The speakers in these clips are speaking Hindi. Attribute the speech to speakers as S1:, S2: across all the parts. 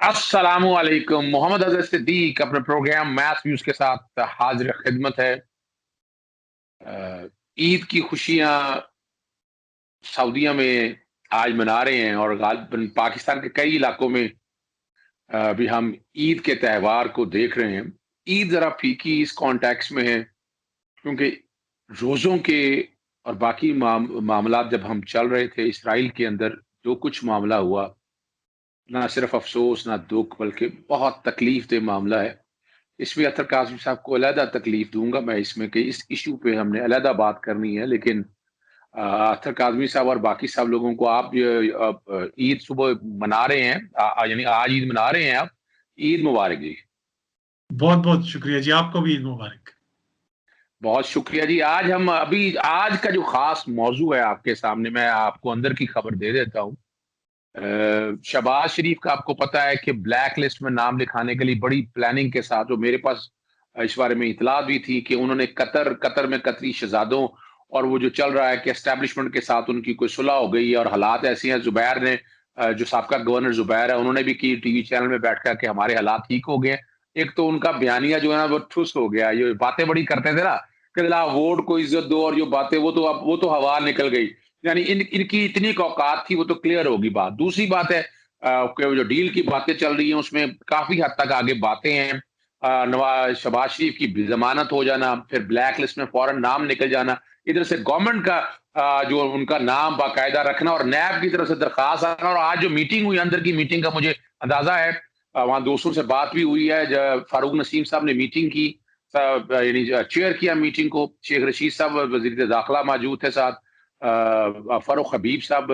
S1: अस्सलामु अलैकुम। मोहम्मद अज़हर सिद्दीक अपने प्रोग्राम मैथ व्यूज के साथ हाजिर खिदमत है। ईद की खुशियां सऊदीया में आज मना रहे हैं और गालिबन पाकिस्तान के कई इलाकों में भी हम ईद के त्यौहार को देख रहे हैं। ईद जरा फीकी इस कॉन्टेक्स्ट में है क्योंकि रोज़ों के और बाकी मामलात जब हम चल रहे थे इसराइल के अंदर, जो कुछ मामला हुआ, ना सिर्फ अफ़सोस ना दुःख बल्कि बहुत तकलीफ़ दह मामला है। इसमें अतर काज़मी साहब को अलहदा तकलीफ़ दूँगा मैं इसमें कि इस इश्यू पे हमने अलहदा बात करनी है, लेकिन अतर काज़मी साहब और बाकी सब लोगों को आप ईद सुबह मना रहे हैं, यानी आज ईद मना रहे हैं आप, ईद मुबारक जी।
S2: बहुत-बहुत शुक्रिया जी, आपको भी ईद मुबारक।
S1: बहुत शुक्रिया जी। आज का जो ख़ास मौज़ू है आपके सामने, मैं आपको अंदर की खबर दे देता हूँ। शहबाज शरीफ का आपको पता है कि ब्लैक लिस्ट में नाम लिखाने के लिए बड़ी प्लानिंग के साथ, जो मेरे पास इस बारे में इतला भी थी कि उन्होंने कतर में कतरी शहजादों और वो जो चल रहा है कि एस्टेब्लिशमेंट के साथ उनकी कोई सुलह हो गई है और हालात ऐसे हैं। जुबैर ने जो साबका गवर्नर जुबैर है, उन्होंने भी की टीवी चैनल में बैठकर कि हमारे हालात ठीक हो गए। एक तो उनका बयानिया जो है ना वो ठुस हो गया। ये बातें बड़ी करते थे ना कि ला वोट को इज्जत दो, और जो बातें वो तो हवा निकल गई। यानी इनकी इतनी औकात थी, वो तो क्लियर होगी बात। दूसरी बात है कि वो जो डील की बातें चल रही हैं उसमें काफी हद तक आगे बातें हैं। नवाज शहबाज शरीफ की जमानत हो जाना, फिर ब्लैक लिस्ट में फौरन नाम निकल जाना, इधर से गवर्नमेंट का जो उनका नाम बाकायदा रखना और नैब की तरफ से दरखास्त आना। और आज जो मीटिंग हुई, अंदर की मीटिंग का मुझे अंदाजा है, वहां दोस्तों से बात भी हुई है। फारूक नसीम साहब ने मीटिंग की, यानी चेयर किया मीटिंग को। शेख रशीद साहब वजीर दाखिला मौजूद थे साथ, फारूक हबीब साहब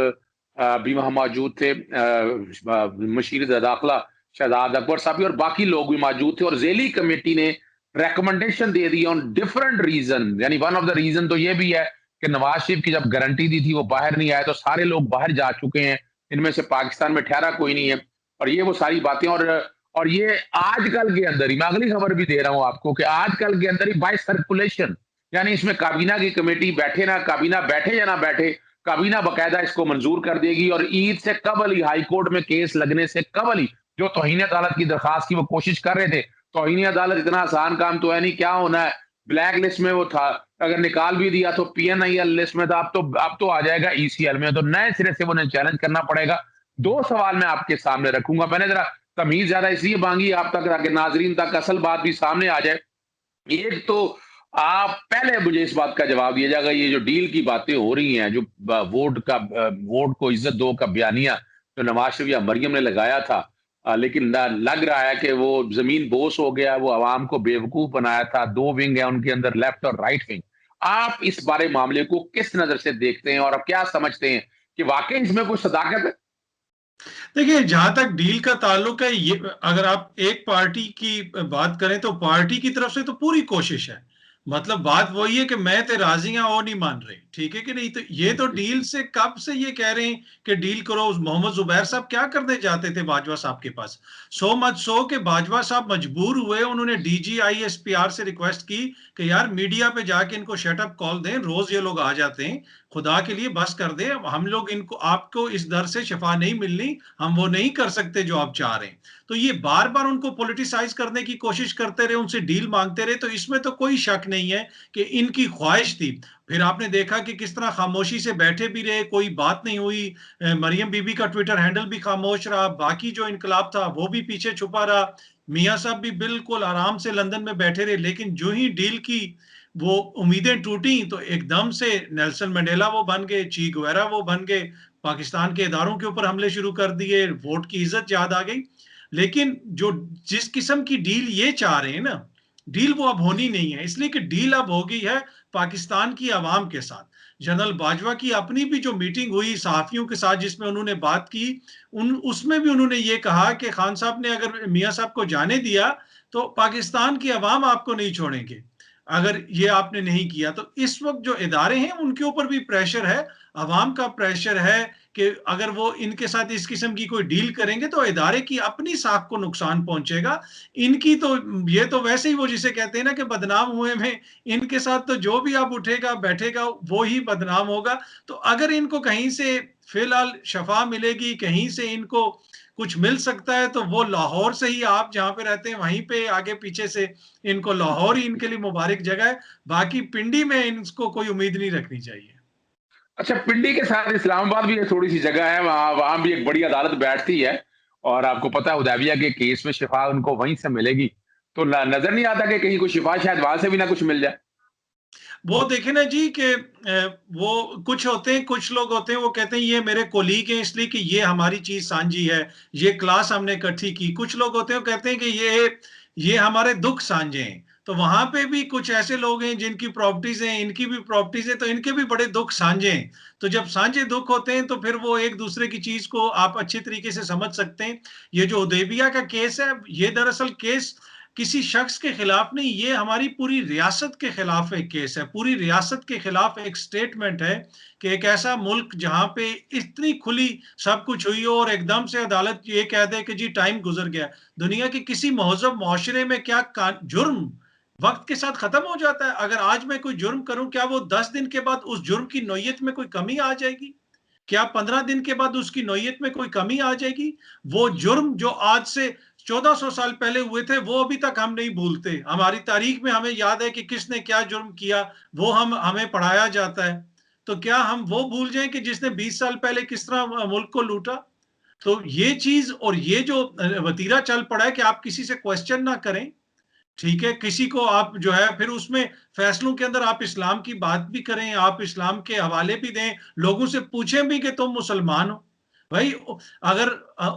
S1: भी वहाँ मौजूद थे, मशीर दाखिला शहजाद अकबर साहब भी, और बाकी लोग भी मौजूद थे। और ज़ेली कमेटी ने रिकमेंडेशन दे दी ऑन डिफरेंट रीजन। यानी वन ऑफ द रीजन तो ये भी है कि नवाज शरीफ की जब गारंटी दी थी वो बाहर नहीं आए, तो सारे लोग बाहर जा चुके हैं, इनमें से पाकिस्तान में ठहरा कोई नहीं है। और ये वो सारी बातें, और ये आजकल के अंदर ही, मैं अगली खबर भी दे रहा हूँ आपको कि आजकल के अंदर ही बाय सर्कुलेशन, यानी इसमें काबीना की कमेटी बैठे ना, काबीना बैठे या ना बैठे, काबीना बकायदा इसको मंजूर कर देगी। और ईद से कबल ही, हाई कोर्ट में केस लगने से कबल ही, जो तौहीन अदालत की दरखास्त की वो कोशिश कर रहे थे, तौहीन अदालत इतना आसान काम तो है नहीं। क्या होना है, ब्लैक लिस्ट में वो था, अगर निकाल भी दिया तो पीएनआईएल लिस्ट में था, अब तो आ जाएगा ईसीएल में, तो नए सिरे से उन्हें चैलेंज करना पड़ेगा। दो सवाल मैं आपके सामने रखूंगा। मैंने जरा तमीज ज्यादा इसलिए मांगी आप तक, ताकि नाजरीन तक असल बात भी सामने आ जाए। एक तो आप पहले मुझे इस बात का जवाब दिया जाएगा, ये जो डील की बातें हो रही हैं, जो वोट को इज्जत दो का बयानिया जो नवाज शरीफ या मरियम ने लगाया था, लेकिन लग रहा है कि वो जमीन बोस हो गया, वो आवाम को बेवकूफ बनाया था। दो विंग है उनके अंदर, लेफ्ट और राइट विंग। आप इस बारे मामले को किस नजर से देखते हैं और आप क्या समझते हैं कि वाकई इसमें कोई सदाकत है?
S2: देखिए, जहाँ तक डील का ताल्लुक है, ये अगर आप एक पार्टी की बात करें तो पार्टी की तरफ से तो पूरी कोशिश है। मतलब बात वही है कि मैं ते राज़ी हूँ, वो नहीं मान रहे, ठीक है कि नहीं? तो ये तो डील से कब से ये कह रहे हैं कि डील करो। मोहम्मद ज़ुबैर साहब क्या करने जाते थे बाजवा साहब के पास? सो मच सो कि बाजवा साहब मजबूर हुए, उन्होंने डीजीआईएसपीआर से रिक्वेस्ट की कि यार मीडिया पे जाके इनको शट अप कॉल दें, रोज़ ये लोग आ जाते हैं, खुदा के लिए बस कर दें। हम लोग इनको, आपको इस दर से शिफा नहीं मिलनी, हम वो नहीं कर सकते जो आप चाह रहे हैं। तो ये बार-बार उनको पॉलिटिसाइज़ करने की कोशिश करते रहे, उनसे डील माँगते रहे, तो इसमें तो कोई शक नहीं है कि इनकी ख्वाहिश थी। फिर आपने देखा कि किस तरह खामोशी से बैठे भी रहे, कोई बात नहीं हुई। मरियम बीबी का ट्विटर हैंडल भी खामोश रहा, बाकी जो इनकलाब था वो भी पीछे छुपा रहा। मियाँ साहब भी बिल्कुल आराम से लंदन में बैठे रहे, लेकिन जो ही डील की वो उम्मीदें टूटी, तो एकदम से नेल्सन मंडेला वो बन गए, चे गुवेरा वो बन गए, पाकिस्तान के इदारों के ऊपर हमले शुरू कर दिए, वोट की इज्जत याद आ गई। लेकिन जो जिस किस्म की डील ये चाह रहे हैं ना, डील वो अब होनी नहीं है, इसलिए कि डील अब हो गई है पाकिस्तान की आवाम के साथ। जनरल बाजवा की अपनी भी जो मीटिंग हुई सहाफियों के साथ, जिसमें उन्होंने बात की, उसमें भी उन्होंने ये कहा कि खान साहब ने अगर मियाँ साहब को जाने दिया, तो पाकिस्तान की आवाम आपको नहीं छोड़ेंगे, अगर ये आपने नहीं किया। तो इस वक्त जो इदारे हैं उनके ऊपर भी प्रेशर है, अवाम का प्रेशर है कि अगर वो इनके साथ इस किस्म की कोई डील करेंगे तो इदारे की अपनी साख को नुकसान पहुंचेगा। इनकी तो, ये तो वैसे ही वो जिसे कहते हैं ना कि बदनाम हुए में, इनके साथ तो जो भी अब उठेगा बैठेगा वो ही बदनाम होगा। तो अगर इनको कहीं से फिलहाल शफा मिलेगी, कहीं से इनको कुछ मिल सकता है तो वो लाहौर से ही, आप जहां पे रहते हैं वहीं पे आगे पीछे से इनको लाहौर ही इनके लिए मुबारक जगह है। बाकी पिंडी में इनको कोई उम्मीद नहीं रखनी चाहिए।
S1: अच्छा, पिंडी के साथ इस्लामाबाद भी एक थोड़ी सी जगह है, वहां वहां भी एक बड़ी अदालत बैठती है, और आपको पता है हुदैबिया के केस में शिफा उनको वहीं से मिलेगी। तो नजर नहीं आता कि कहीं कोई शिफा शायद वहां से भी ना कुछ मिल जाए।
S2: वो देखे ना जी कि वो कुछ होते हैं, कुछ लोग होते हैं वो कहते हैं ये मेरे कोलीग हैं इसलिए कि ये हमारी चीज साझी है, ये क्लास हमने इकट्ठी की। कुछ लोग होते हैं वो कहते हैं कि ये हमारे दुख साझे हैं। तो वहां पे भी कुछ ऐसे लोग हैं जिनकी प्रॉपर्टीज हैं, इनकी भी प्रॉपर्टीज है, तो इनके भी बड़े दुख साझे हैं। तो जब साझे दुख होते हैं तो फिर वो एक दूसरे की चीज को आप अच्छे तरीके से समझ सकते हैं। ये जो हुदैबिया का केस है, ये दरअसल केस किसी शख्स के खिलाफ नहीं, ये हमारी पूरी रियासत के खिलाफ एक केस है। पूरी रियासत के खिलाफ एक स्टेटमेंट है कि एक ऐसा मुल्क जहां पे इतनी खुली सब कुछ हुई हो और एकदम से अदालत ये कह दे कि जी टाइम गुजर गया। दुनिया के किसी महजब मुआशरे में क्या जुर्म वक्त के साथ खत्म हो जाता है? अगर आज मैं कोई जुर्म करूं, क्या वो 10 दिन के बाद उस जुर्म की नोयत में कोई कमी आ जाएगी? क्या 15 दिन के बाद उसकी नोयत में कोई कमी आ जाएगी? वो जुर्म जो आज से 1400 साल पहले हुए थे वो अभी तक हम नहीं भूलते। हमारी तारीख में हमें याद है कि किसने क्या जुर्म किया, वो हमें पढ़ाया जाता है। तो क्या हम वो भूल जाएं कि जिसने 20 साल पहले किस तरह मुल्क को लूटा? तो ये चीज और ये जो वतीरा चल पड़ा है कि आप किसी से क्वेश्चन ना करें, ठीक है, किसी को आप जो है फिर उसमें फैसलों के अंदर आप इस्लाम की बात भी करें, आप इस्लाम के हवाले भी दें, लोगों से पूछें भी कि तुम मुसलमान हो। भाई अगर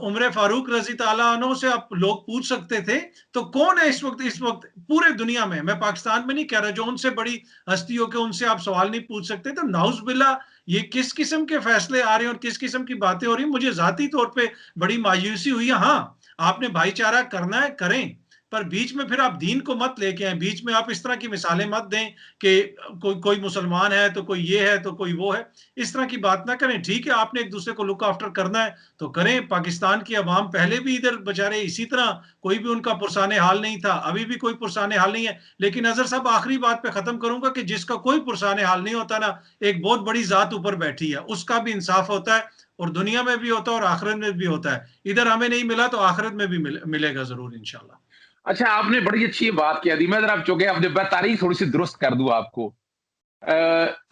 S2: उमर फारूक रजी ताला अन्हो से आप लोग पूछ सकते थे, तो कौन है इस वक्त पूरे दुनिया में, मैं पाकिस्तान में नहीं कह रहा, जो उनसे बड़ी हस्ती हो के उनसे आप सवाल नहीं पूछ सकते? तो नाउज बिल्ला, ये किस किस्म के फैसले आ रहे हैं और किस किस्म की बातें हो रही हैं, मुझे जाती तौर पे बड़ी मायूसी हुई है। हाँ, आपने भाईचारा करना है, करें, पर बीच में फिर आप दीन को मत लेके आए, बीच में आप इस तरह की मिसालें मत दें कि कोई कोई मुसलमान है तो कोई ये है तो कोई वो है। इस तरह की बात ना करें। ठीक है, आपने एक दूसरे को लुक आफ्टर करना है तो करें। पाकिस्तान की अवाम पहले भी इधर बेचारे इसी तरह, कोई भी उनका पुरसाने हाल नहीं था, अभी भी कोई पुरसाने हाल नहीं है। लेकिन अजहर साहब, आखिरी बात पे खत्म करूंगा कि जिसका कोई पुरसाने हाल नहीं होता ना, एक बहुत बड़ी जात ऊपर बैठी है, उसका भी इंसाफ होता है, और दुनिया में भी होता है और आखिरत में भी होता है। इधर हमें नहीं मिला तो आखिरत में भी मिलेगा जरूर इंशाल्लाह।
S1: अच्छा, आपने बड़ी अच्छी बात कह दी। मैं जरा चूंकि अपने तारीख थोड़ी सी दुरुस्त कर दूं आपको।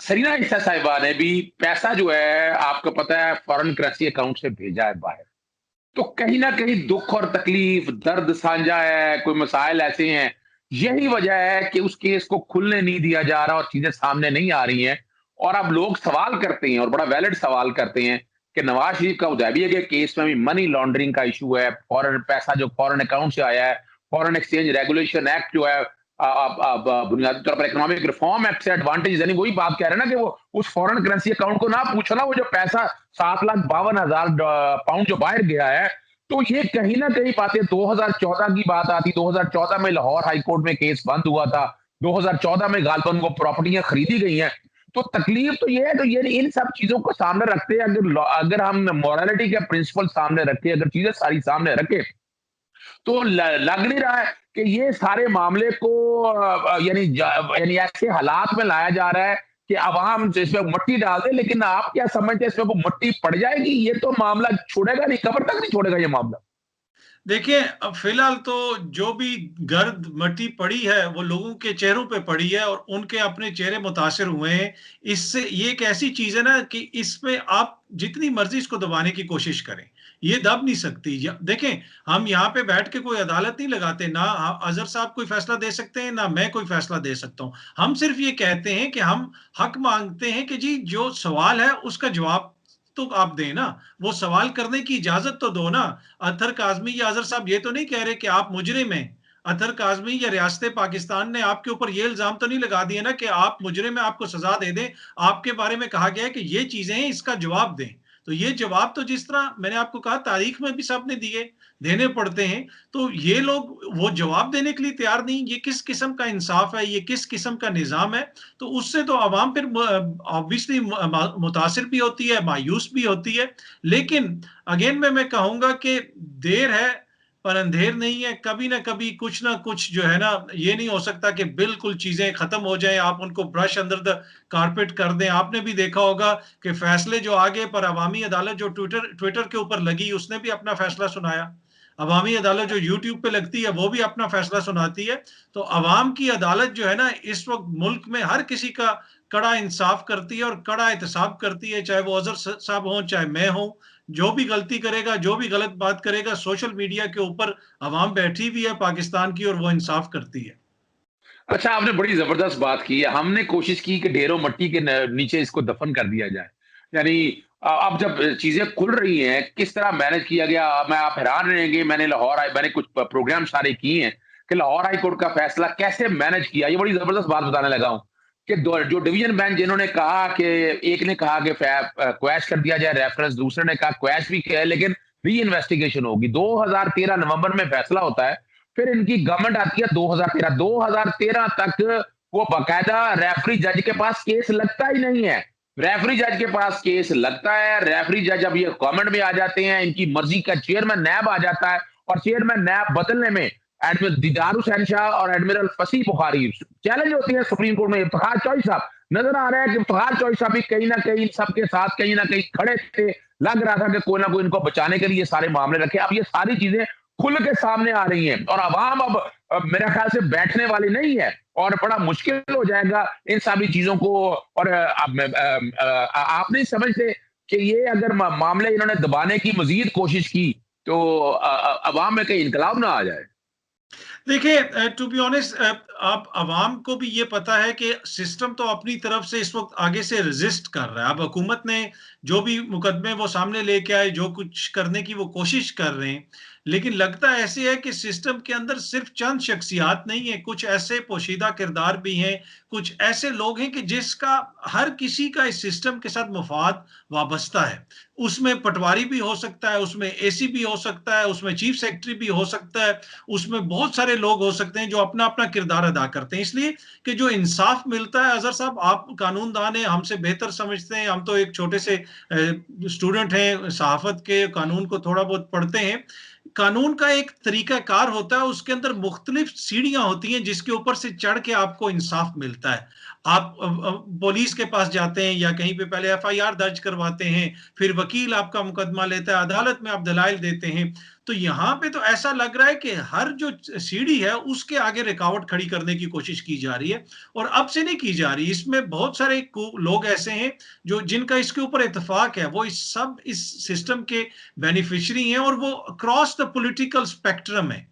S1: सरीना ईसा साहिबा ने भी पैसा जो है आपको पता है फॉरेन करेंसी अकाउंट से भेजा है बाहर। तो कहीं ना कहीं दुख और तकलीफ, दर्द साझा है, कोई मसाइल ऐसे हैं। यही वजह है कि उस केस को खुलने नहीं दिया जा रहा और चीजें सामने नहीं आ रही हैं। और अब लोग सवाल करते हैं, और बड़ा वैलिड सवाल करते हैं, कि नवाज शरीफ का हुदैबिया के केस में भी मनी लॉन्ड्रिंग का इशू है, फॉरेन पैसा जो फॉरेन अकाउंट से आया है, फॉरेन एक्सचेंज रेगुलेशन एक्ट जो है, अब बुनियादी तौर पर इकोनॉमिक रिफॉर्म एक्ट से एडवांटेज, यानी वही बात कह रहे हैं ना कि वो उस फॉरेन करेंसी अकाउंट को ना पूछो ना, वो जो पैसा 7,52,000 पाउंड जो बाहर गया है। तो ये कहीं ना कहीं बातें 2014 की बात आती, 2014 में लाहौर हाईकोर्ट में केस बंद हुआ था, 2014 में गालबन को प्रॉपर्टियां खरीदी गई हैं। तो तकलीफ तो ये है, तो ये इन सब चीजों को सामने रखते हैं, अगर अगर हम मोरालिटी के प्रिंसिपल सामने रखें, अगर चीजें सारी सामने रखें, तो लग नहीं रहा है कि ये सारे मामले को यानी ऐसे हालात में लाया जा रहा है कि अवाम इसमें मट्टी डाल दे। लेकिन आप क्या समझते हैं, इसमें को मट्टी पड़ जाएगी? ये तो मामला छोड़ेगा नहीं, कब्र तक नहीं छोड़ेगा ये मामला।
S2: देखिए, अब फिलहाल तो जो भी गर्द मट्टी पड़ी है वो लोगों के चेहरों पे पड़ी है और उनके अपने चेहरे मुतासिर हुए हैं। इससे ये एक ऐसी चीज है ना कि इसमें आप जितनी मर्जी इसको दबाने की कोशिश करें, ये दब नहीं सकती। देखें, हम यहाँ पे बैठ के कोई अदालत नहीं लगाते, ना अजहर साहब कोई फैसला दे सकते हैं, ना मैं कोई फैसला दे सकता हूँ। हम सिर्फ ये कहते हैं कि हम हक मांगते हैं कि जी जो सवाल है उसका जवाब तो आप दें ना, वो सवाल करने की इजाजत तो दो ना। अतर काजमी या अजहर साहब ये तो नहीं कह रहे कि आप मुजरिम हैं। अतर काजमी या रियासत पाकिस्तान ने आपके ऊपर ये इल्जाम तो नहीं लगा दिया ना कि आप मुजरिम हैं, आपको सजा दे दें। आपके बारे में कहा गया है कि ये चीजें हैं, इसका जवाब दें। तो ये जवाब तो जिस तरह मैंने आपको कहा तारीख में भी सबने दिए, देने पड़ते हैं। तो ये लोग वो जवाब देने के लिए तैयार नहीं। ये किस किस्म का इंसाफ है, ये किस किस्म का निजाम है? तो उससे तो आवाम फिर ऑब्वियसली मुतासिर भी होती है, मायूस भी होती है। लेकिन अगेन मैं कहूंगा कि देर है पर अंधेर नहीं है। कभी ना कभी कुछ ना कुछ जो है ना, ये नहीं हो सकता कि बिल्कुल चीजें खत्म हो जाएं, आप उनको ब्रश अंडर द कारपेट कर दें। आपने भी देखा होगा कि फैसले जो आगे पर अवामी अदालत जो ट्विटर ट्विटर के ऊपर लगी, उसने भी अपना फैसला सुनाया। अवामी अदालत जो यूट्यूब पे लगती है, वो भी अपना फैसला सुनाती है। तो अवाम की अदालत जो है ना, इस वक्त मुल्क में हर किसी का कड़ा इंसाफ करती है और कड़ा एहतसाब करती है, चाहे वो अजहर साहब हों, चाहे मैं हूं। जो भी गलती करेगा, जो भी गलत बात करेगा, सोशल मीडिया के ऊपर अवाम बैठी हुई है पाकिस्तान की, और वो इंसाफ करती है।
S1: अच्छा, आपने बड़ी जबरदस्त बात की है। हमने कोशिश की कि ढेरों मिट्टी के नीचे इसको दफन कर दिया जाए। यानी अब जब चीजें खुल रही हैं, किस तरह मैनेज किया गया, मैं आप हैरान रहेंगे। मैंने कुछ प्रोग्राम सारे किए हैं कि लाहौर हाई कोर्ट का फैसला कैसे मैनेज किया। ये बड़ी जबरदस्त बात बताने लगा हूं कि जो डिवीजन बेंच जिन्होंने कहा कि एक ने कहा कि क्वैश कर दिया जाए रेफरेंस, दूसरे ने कहा क्वैश भी किया है लेकिन री इन्वेस्टिगेशन होगी। 2013 नवंबर में फैसला होता है, फिर इनकी गवर्नमेंट आती है 2013 तक वो बाकायदा रेफरी जज के पास केस लगता ही नहीं है। रेफरी जज के पास केस लगता है, रेफरी जज अब ये गवर्नमेंट में आ जाते हैं, इनकी मर्जी का चेयरमैन नैब आ जाता है और चेयरमैन नैब बदलने में एडमिरल दीदार हुसैन शाह और एडमिरल फसी बुखारी चैलेंज होती है सुप्रीम कोर्ट में। इफ्तिखार चौधरी साहब, नजर आ रहा है कि इफ्तिखार चौधरी साहब भी कहीं ना कहीं सबके साथ कहीं ना कहीं खड़े थे। लग रहा था कि कोई ना कोई इनको बचाने के लिए सारे मामले रखे। अब ये सारी चीजें खुल के सामने आ रही हैं और अवाम अब मेरे ख्याल से बैठने वाली नहीं है और बड़ा मुश्किल हो जाएगा इन सारी चीजों को। और आप नहीं समझते कि ये अगर मामले इन्होंने दबाने की मजीद कोशिश की तो अवाम में कहीं इनकलाब ना आ जाए।
S2: देखिए, टू बी ऑनेस्ट, आप अवाम को भी ये पता है कि सिस्टम तो अपनी तरफ से इस वक्त आगे से रेजिस्ट कर रहा है। अब हुकूमत ने जो भी मुकदमे वो सामने लेके आए, जो कुछ करने की वो कोशिश कर रहे हैं, लेकिन लगता ऐसे है कि सिस्टम के अंदर सिर्फ चंद शख्सियात नहीं है, कुछ ऐसे पोशीदा किरदार भी हैं, कुछ ऐसे लोग हैं कि जिसका हर किसी का इस सिस्टम के साथ मफाद वाबस्ता है। उसमें पटवारी भी हो सकता है, उसमें एसी भी हो सकता है, उसमें चीफ सेक्रेटरी भी हो सकता है, उसमें बहुत सारे लोग हो सकते हैं जो अपना अपना किरदार अदा करते हैं। इसलिए कि जो इंसाफ मिलता है, अजहर साहब आप कानूनदान हैं, हमसे बेहतर समझते हैं, हम तो एक छोटे से स्टूडेंट हैं सहाफत के, कानून को थोड़ा बहुत पढ़ते हैं। कानून का एक तरीकाकार होता है, उसके अंदर मुख्तलिफ सीढ़ियां होती हैं जिसके ऊपर से चढ़ के आपको इंसाफ मिलता है। आप पुलिस के पास जाते हैं या कहीं पे पहले एफआईआर दर्ज करवाते हैं, फिर वकील आपका मुकदमा लेता है, अदालत में आप दलाइल देते हैं। तो यहाँ पे तो ऐसा लग रहा है कि हर जो सीढ़ी है उसके आगे रुकावट खड़ी करने की कोशिश की जा रही है, और अब से नहीं की जा रही। इसमें बहुत सारे लोग ऐसे हैं जो जिनका इसके ऊपर इत्तेफाक है, वो इस सिस्टम के बेनिफिशियरी हैं, और वो अक्रॉस द पॉलिटिकल स्पेक्ट्रम है।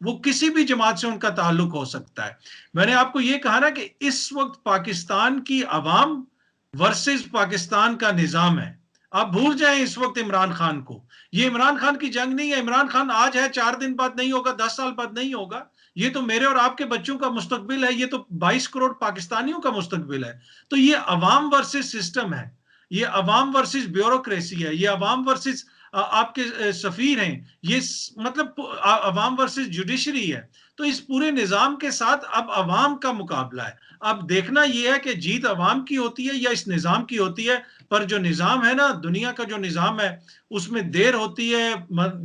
S2: वो किसी भी जमात से उनका ताल्लुक हो सकता है। मैंने आपको ये कहा ना कि इस वक्त पाकिस्तान की अवाम वर्सेस पाकिस्तान का निजाम है। आप भूल जाएं इस वक्त इमरान खान को। ये इमरान खान की जंग नहीं है। इमरान खान आज है, 4 दिन बाद नहीं होगा, 10 साल बाद नहीं होगा। ये तो मेरे और आपके बच्चों का मुस्तकबिल है, ये तो 22 करोड़ पाकिस्तानियों का मुस्तकबिल है। तो ये अवाम वर्सेस सिस्टम है, ये अवाम वर्सेस ब्यूरोक्रेसी है, ये अवाम वर्सेस आपके सफीर हैं, ये मतलब अवाम वर्सेस जुडिशरी है। तो इस पूरे निजाम के साथ अब अवाम का मुकाबला है। अब देखना यह है कि जीत अवाम की होती है या इस निजाम की होती है। पर जो निजाम है ना, दुनिया का जो निजाम है, उसमें देर होती है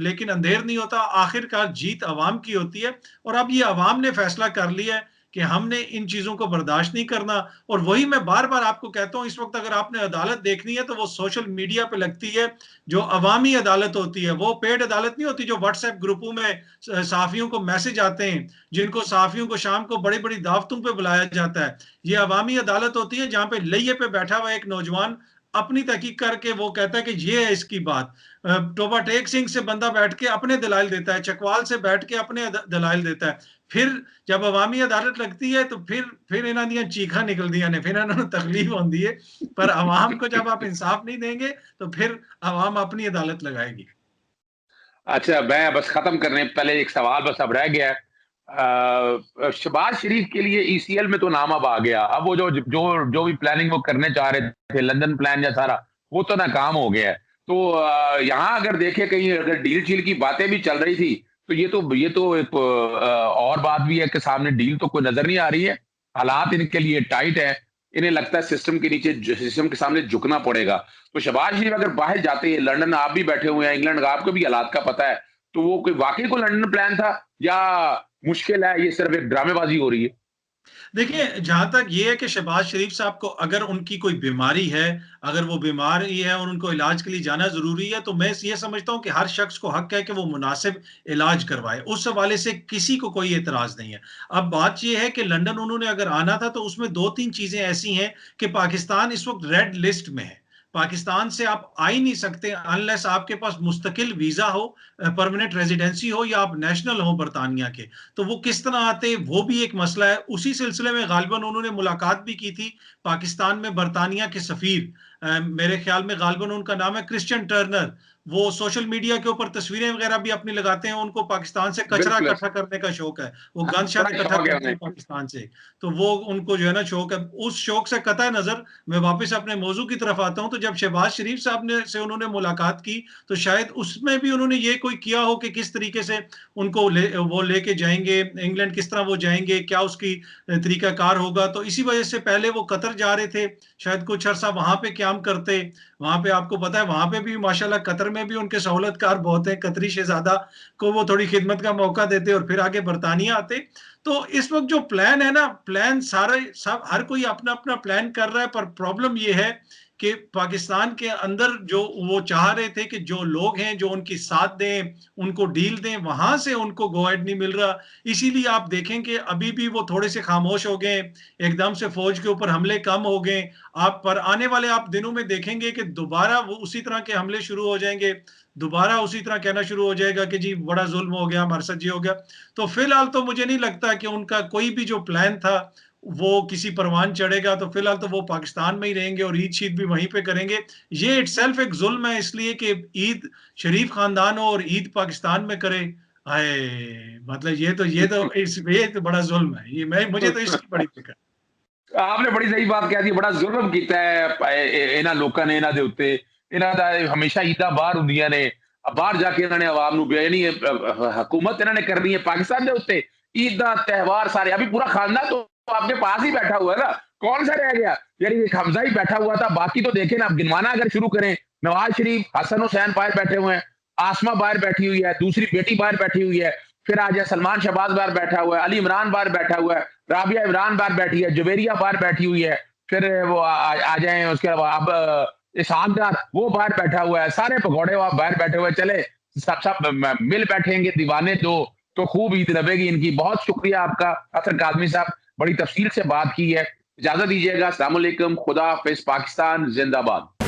S2: लेकिन अंधेर नहीं होता। आखिरकार जीत अवाम की होती है, और अब ये अवाम ने फैसला कर लिया है कि हमने इन चीजों को बर्दाश्त नहीं करना। और वही मैं बार बार आपको कहता हूं, इस वक्त अगर आपने अदालत देखनी है तो वो सोशल मीडिया पे लगती है। जो अवामी अदालत होती है वो पेड अदालत नहीं होती, जो व्हाट्सएप ग्रुपों में सहाफियों को मैसेज आते हैं, जिनको सहाफियों को शाम को बड़ी बड़ी दावतों पे बुलाया जाता है। ये अवामी अदालत होती है जहां पे लइये पे बैठा हुआ एक नौजवान अपनी तहकीक करके वो कहता है कि ये है इसकी बात। टोबा टेक सिंह से बंदा बैठ के अपने दलाइल देता है, चकवाल से बैठ के अपने दलाइल देता है। फिर जब अवामी अदालत लगती है तो फिर इन्हों दी चीखा निकलदियां ने, फिर इन्होंने तकलीफ होती है। पर अवाम को जब आप इंसाफ नहीं देंगे तो फिर अवाम अपनी अदालत लगाएगी।
S1: अच्छा, मैं बस खत्म करने पहले एक सवाल बस अब रह गया है। शहबाज शरीफ के लिए ईसीएल में तो नाम अब आ गया। अब वो जो जो जो भी प्लानिंग वो करने चाह रहे थे, लंदन प्लान या सारा, वो तो नाकाम हो गया है। तो यहाँ अगर देखे कहीं अगर डील शील की बातें भी चल रही थी तो ये तो एक और बात भी है कि सामने डील तो कोई नजर नहीं आ रही है। हालात इनके लिए टाइट है। इन्हें लगता है सिस्टम के सामने झुकना पड़ेगा। तो शहबाज शरीफ अगर बाहर जाते हैं, लंदन आप भी बैठे हुए हैं, इंग्लैंड आपको भी हालात का पता है, तो वो कोई वाकई को लंदन प्लान था या मुश्किल है, ये सिर्फ एक ड्रामेबाजी हो रही है?
S2: देखिए, जहाँ तक ये है कि शहबाज शरीफ साहब को अगर उनकी कोई बीमारी है, अगर वो बीमारी है और उनको इलाज के लिए जाना ज़रूरी है, तो मैं ये समझता हूँ कि हर शख्स को हक है कि वो मुनासिब इलाज करवाए। उस हवाले से किसी को कोई एतराज़ नहीं है। अब बात ये है कि लंदन उन्होंने अगर आना था, तो उसमें 2-3 चीज़ें ऐसी हैं कि पाकिस्तान इस वक़्त रेड लिस्ट में है। पाकिस्तान से आप आ ही नहीं सकते अनलेस आपके पास मुस्तकिल वीज़ा हो, परमानेंट रेज़िडेंसी हो या आप नेशनल हो बरतानिया के। तो वो किस तरह आते वो भी एक मसला है। उसी सिलसिले में गालिबन उन्होंने मुलाकात भी की थी पाकिस्तान में बरतानिया के सफ़ीर, मेरे ख़्याल में गालिबन उनका नाम है क्रिश्चियन टर्नर। वो सोशल मीडिया के ऊपर तस्वीरें वग़ैरह भी अपनी लगाते हैं, उनको पाकिस्तान से कचरा
S1: बिल्कुल,
S2: इकट्ठा करने का शौक है। वो
S1: हाँ,
S2: गंद-शंद
S1: बड़ा
S2: इकट्ठा
S1: शौक है
S2: करते
S1: उन्हें।
S2: हैं पाकिस्तान से। तो वो उनको जो है ना शौक है। उस शौक से कतई नज़र मैं वापस अपने मौज़ू की तरफ आता हूँ, तो जब शहबाज शरीफ साहब ने से उन्होंने मुलाकात की, तो शायद उसमें भी उन्होंने ये कोई किया हो कि किस तरीके से उनको वो लेके जाएँगे, इंग्लैंड किस तरह वो जाएँगे, क्या उसकी तरीक़ाकार होगा। तो इसी वजह से पहले वो कतर जा रहे थे, शायद कुछ अरसा वहाँ पे क़याम करते। वहाँ पे आपको पता है वहाँ पे भी माशाल्लाह कतर में भी उनके सहूलतकार बहुत हैं, कतरी शहज़ादा को वो थोड़ी खिदमत का मौका देते और फिर आगे बरतानिया आते। तो इस वक़्त जो प्लान है ना, प्लान सारे सब हर कोई अपना-अपना प्लान कर रहा है, पर प्रॉब्लम ये है कि पाकिस्तान के अंदर जो वो चाह रहे थे कि जो लोग हैं, जो उनकी साथ दें, उनको डील दें, वहाँ से उनको गो अहेड नहीं मिल रहा। इसीलिए आप देखें कि अभी भी वो थोड़े से खामोश हो गए, एकदम से फ़ौज के ऊपर हमले कम हो गए। आप पर आने वाले आप दिनों में देखेंगे कि दोबारा वो उसी तरह के हमले शुरू हो जाएँगे, दोबारा उसी तरह कहना शुरू हो जाएगा कि जी बड़ा ज़ुल्म हो गया, हमारे साथ ये हो गया। तो फिलहाल तो मुझे नहीं लगता कि उनका कोई भी जो प्लान था, वो किसी परवान चढ़ेगा, तो फिलहाल तो वो पाकिस्तान में ही रहेंगे और ईद-शीद भी वहीं पे करेंगे। ये इटसेल्फ एक ज़ुल्म है इसलिए कि ईद शरीफ ख़ानदान हो और ईद पाकिस्तान में करे। हाय! मतलब ये तो बड़ा ज़ुल्म है। ये मैं मुझे तो इसकी बड़ी फ़िक्र है।
S1: आपने बड़ी सही बात कह दी, बड़ा जुल्म कीता है इन्हां लोकां ने इन्हां दे उत्ते। इन्हां दा हमेशा ईदां बाहर हुंदियां ने, बाहर जाके इन्हां ने अवाम नूं यानी हुकूमत इन्हां ने करनी है पाकिस्तान दे उत्ते। ईद दा त्योहार सारे अभी पूरा खानदान तो आपके पास ही बैठा हुआ है ना, कौन सा रह गया? यानी एक हमजा ही बैठा हुआ था, बाकी तो देखें ना, आप गिनवाना अगर शुरू करें, नवाज शरीफ, हसन हुसैन बाहर बैठे हुए हैं, आसमा बाहर बैठी हुई है, दूसरी बेटी बाहर बैठी हुई है, फिर आ जाए सलमान शहबाज बाहर बैठा हुआ है, अली इमरान बाहर बैठा हुआ है, राबिया इमरान बाहर बैठी है, जुबेरिया बाहर बैठी हुई है, फिर वो आ जाए उसके अलावा अब इसहाक डार वो बाहर बैठा हुआ है, सारे भगौड़े वहां बाहर बैठे हुए, चले सब सब मिल बैठेंगे दीवाने तो खूब ईद रवेगी इनकी। बहुत शुक्रिया आपका असर काजमी साहब, बड़ी तफसील से बात की है। इजाजत दीजिएगा, अस्सलाम वालेकुम, खुदा हाफिज, पाकिस्तान जिंदाबाद।